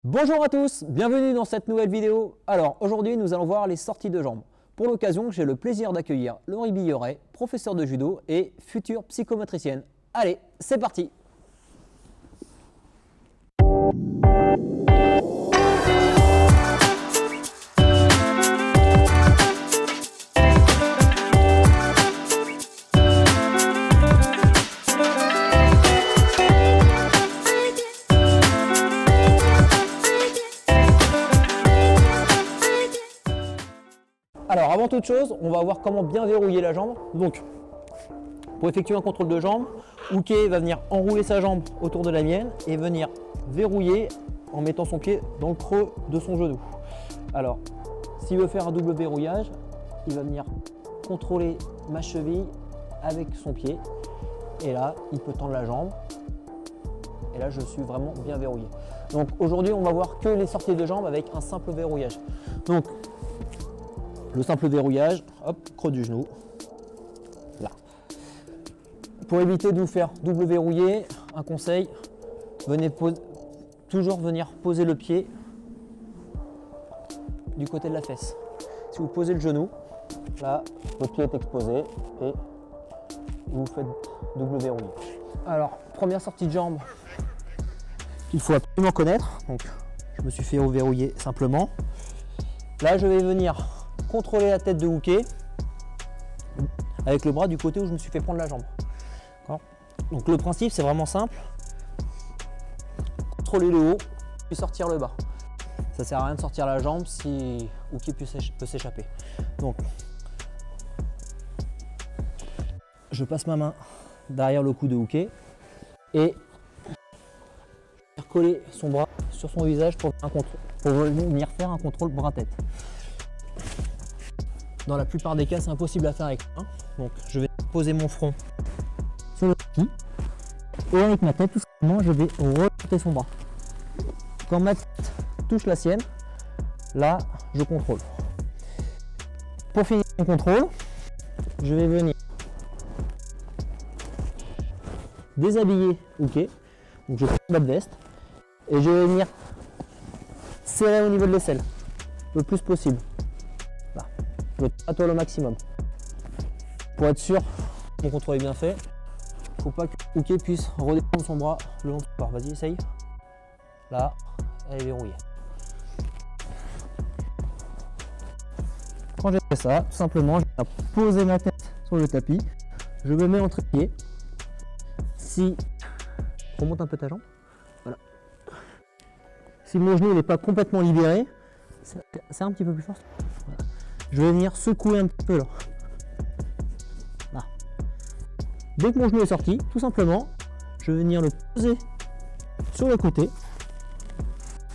Bonjour à tous, bienvenue dans cette nouvelle vidéo. Alors aujourd'hui nous allons voir les sorties de jambes. Pour l'occasion j'ai le plaisir d'accueillir Laurie Billeret, professeure de judo et future psychomotricienne. Allez, c'est parti! Alors avant toute chose, on va voir comment bien verrouiller la jambe. Donc, pour effectuer un contrôle de jambe, Uke va venir enrouler sa jambe autour de la mienne et venir verrouiller en mettant son pied dans le creux de son genou. Alors, s'il veut faire un double verrouillage, il va venir contrôler ma cheville avec son pied. Et là, il peut tendre la jambe. Et là, je suis vraiment bien verrouillé. Donc aujourd'hui, on va voir que les sorties de jambes avec un simple verrouillage. Donc, le simple verrouillage, hop, creux du genou, là. Pour éviter de vous faire double verrouiller, un conseil, toujours venir poser le pied du côté de la fesse. Si vous posez le genou, là, votre pied est exposé et vous faites double verrouiller. Alors, première sortie de jambe qu'il faut absolument connaître. Donc, je me suis fait verrouiller simplement. Là, je vais venir contrôler la tête de Uke avec le bras du côté où je me suis fait prendre la jambe. Donc le principe c'est vraiment simple, contrôler le haut puis sortir le bas. Ça sert à rien de sortir la jambe si Uke peut s'échapper. Donc je passe ma main derrière le cou de Uke et coller son bras sur son visage pour venir faire un contrôle bras-tête. Dans la plupart des cas, c'est impossible à faire avec la main. Donc, je vais poser mon front sur le tapis. Et avec ma tête, tout simplement, je vais remonter son bras. Quand ma tête touche la sienne, là, je contrôle. Pour finir mon contrôle, je vais venir déshabiller Uke. Donc, je prends ma veste et je vais venir serrer au niveau de l'aisselle le plus possible. Là. Je tâtonne au maximum. Pour être sûr que mon contrôle est bien fait, il ne faut pas que Uke puisse redescendre son bras le long du corps. Vas-y, essaye. Là, elle est verrouillée. Quand j'ai fait ça, tout simplement, je vais poser ma tête sur le tapis. Je me mets entre pieds. Si remonte un peu ta jambe. Voilà. Si mon genou n'est pas complètement libéré, c'est un petit peu plus fort. Voilà. Je vais venir secouer un petit peu là. Là. Dès que mon genou est sorti, tout simplement, je vais venir le poser sur le côté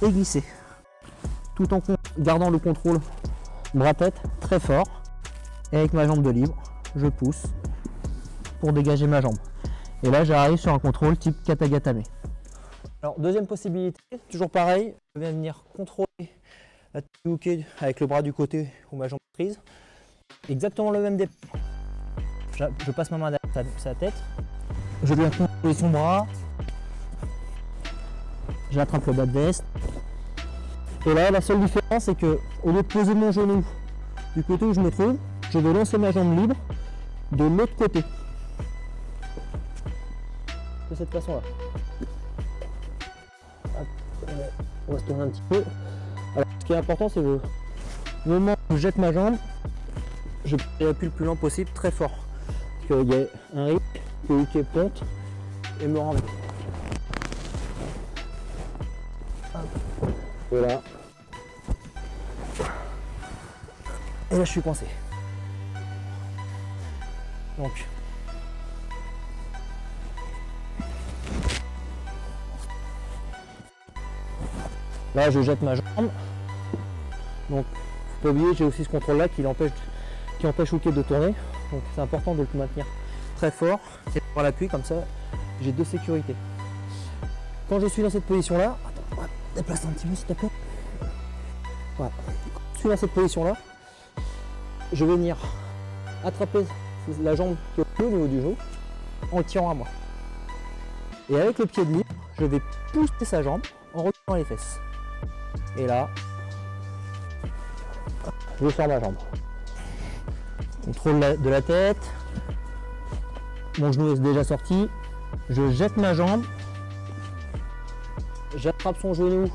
et glisser. Tout en gardant le contrôle bras-tête très fort. Et avec ma jambe de libre, je pousse pour dégager ma jambe. Et là, j'arrive sur un contrôle type katagatame. Alors, deuxième possibilité, toujours pareil, je vais venir contrôler la tête de Uke avec le bras du côté où ma jambe est prise. Exactement le même départ. Je passe ma main derrière sa tête. Je viens contrôler son bras. J'attrape le bas de veste. Et là, la seule différence, c'est que au lieu de poser mon genou du côté où je me trouve, je vais lancer ma jambe libre de l'autre côté. De cette façon-là. On va se tourner un petit peu. Alors, ce qui est important, c'est que au moment où je jette ma jambe, je appuie le plus lent possible, très fort. Parce qu'il y a un risque que Uke ponte et me renverse. Et là. Et là, je suis coincé. Donc. Là, je jette ma jambe. Donc, faut pas oublier, j'ai aussi ce contrôle-là qui empêche Uke de tourner. Donc, c'est important de le maintenir très fort et par l'appui, comme ça, j'ai deux sécurités. Quand je suis dans cette position-là, attends, déplace un petit peu s'il te plaît. Voilà. Quand je suis dans cette position-là, je vais venir attraper la jambe qui est au niveau du genou en le tirant à moi. Et avec le pied de libre, je vais pousser sa jambe en retirant les fesses. Et là, je sors ma jambe. Contrôle de la tête. Mon genou est déjà sorti. Je jette ma jambe. J'attrape son genou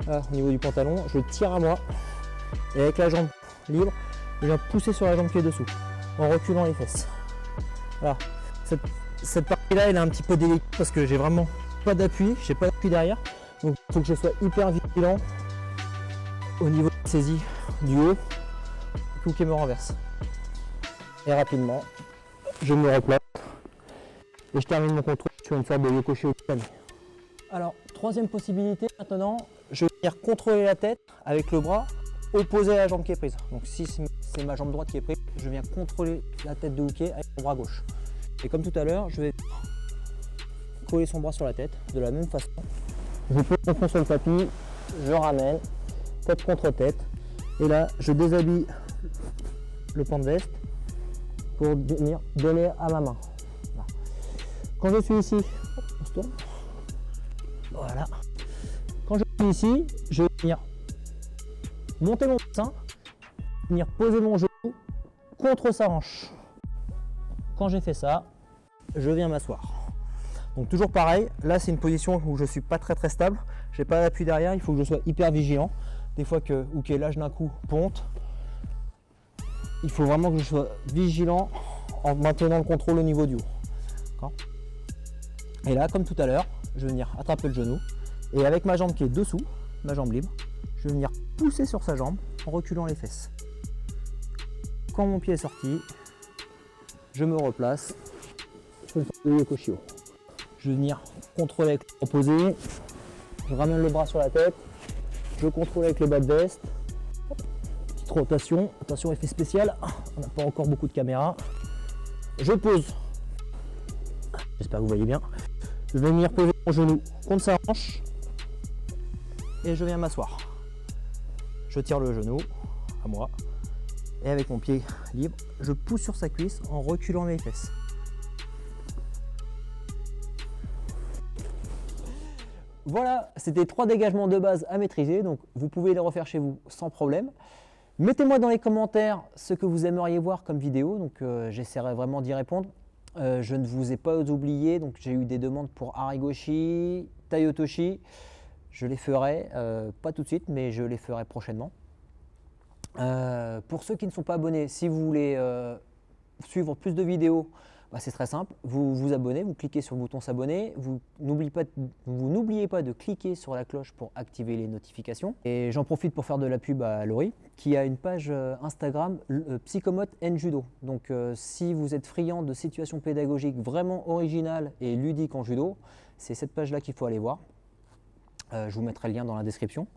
là, au niveau du pantalon. Je tire à moi. Et avec la jambe libre, je viens pousser sur la jambe qui est dessous. En reculant les fesses. Voilà. Cette partie-là, elle est un petit peu délicate parce que j'ai vraiment pas d'appui. J'ai pas d'appui derrière. Donc il faut que je sois hyper vigilant au niveau de saisie du haut. Tout qui me renverse. Et rapidement, je me replace et je termine mon contrôle sur une sorte de yokoshi okami. Alors, troisième possibilité maintenant, je vais venir contrôler la tête avec le bras opposé à la jambe qui est prise. Donc si c'est ma jambe droite qui est prise, je viens contrôler la tête de Uke avec mon bras gauche. Et comme tout à l'heure, je vais coller son bras sur la tête de la même façon. Je pose mon front sur le tapis, je ramène, tête contre tête. Et là, je déshabille le pan de veste pour venir donner à ma main. Voilà. Quand je suis ici, on se tourne. Voilà. Quand je suis ici, je vais venir monter mon bassin, venir poser mon genou contre sa hanche. Quand j'ai fait ça, je viens m'asseoir. Donc toujours pareil, là c'est une position où je ne suis pas très stable, j'ai pas d'appui derrière, il faut que je sois hyper vigilant. Des fois que Uke lâche d'un coup, ponte, il faut vraiment que je sois vigilant en maintenant le contrôle au niveau du haut. Et là, comme tout à l'heure, je vais venir attraper le genou et avec ma jambe qui est dessous, ma jambe libre, je vais venir pousser sur sa jambe en reculant les fesses. Quand mon pied est sorti, je me replace, je fais le yokoshi. Je vais venir contrôler avec le opposé, je ramène le bras sur la tête, je contrôle avec le bas de veste. Petite rotation, attention effet spécial, on n'a pas encore beaucoup de caméras. Je pose, j'espère que vous voyez bien. Je vais venir poser mon genou contre sa hanche et je viens m'asseoir. Je tire le genou à moi et avec mon pied libre, je pousse sur sa cuisse en reculant mes fesses. Voilà, c'était 3 dégagements de base à maîtriser, donc vous pouvez les refaire chez vous sans problème. Mettez-moi dans les commentaires ce que vous aimeriez voir comme vidéo, donc j'essaierai vraiment d'y répondre. Je ne vous ai pas oublié, donc j'ai eu des demandes pour Harigoshi, Tai Otoshi. Je les ferai, pas tout de suite, mais je les ferai prochainement. Pour ceux qui ne sont pas abonnés, si vous voulez suivre plus de vidéos, bah, c'est très simple, vous vous abonnez, vous cliquez sur le bouton s'abonner, vous n'oubliez pas de cliquer sur la cloche pour activer les notifications. Et j'en profite pour faire de la pub à Laurie, qui a une page Instagram Psychomote and Judo. Donc si vous êtes friand de situations pédagogiques vraiment originales et ludiques en judo, c'est cette page-là qu'il faut aller voir. Je vous mettrai le lien dans la description.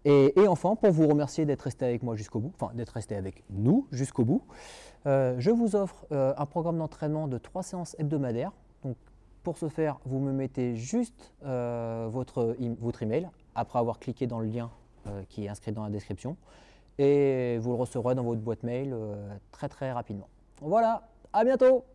Et enfin, pour vous remercier d'être resté avec moi jusqu'au bout, enfin d'être resté avec nous jusqu'au bout, je vous offre un programme d'entraînement de 3 séances hebdomadaires. Donc, pour ce faire, vous me mettez juste votre email après avoir cliqué dans le lien qui est inscrit dans la description et vous le recevrez dans votre boîte mail très rapidement. Voilà, à bientôt!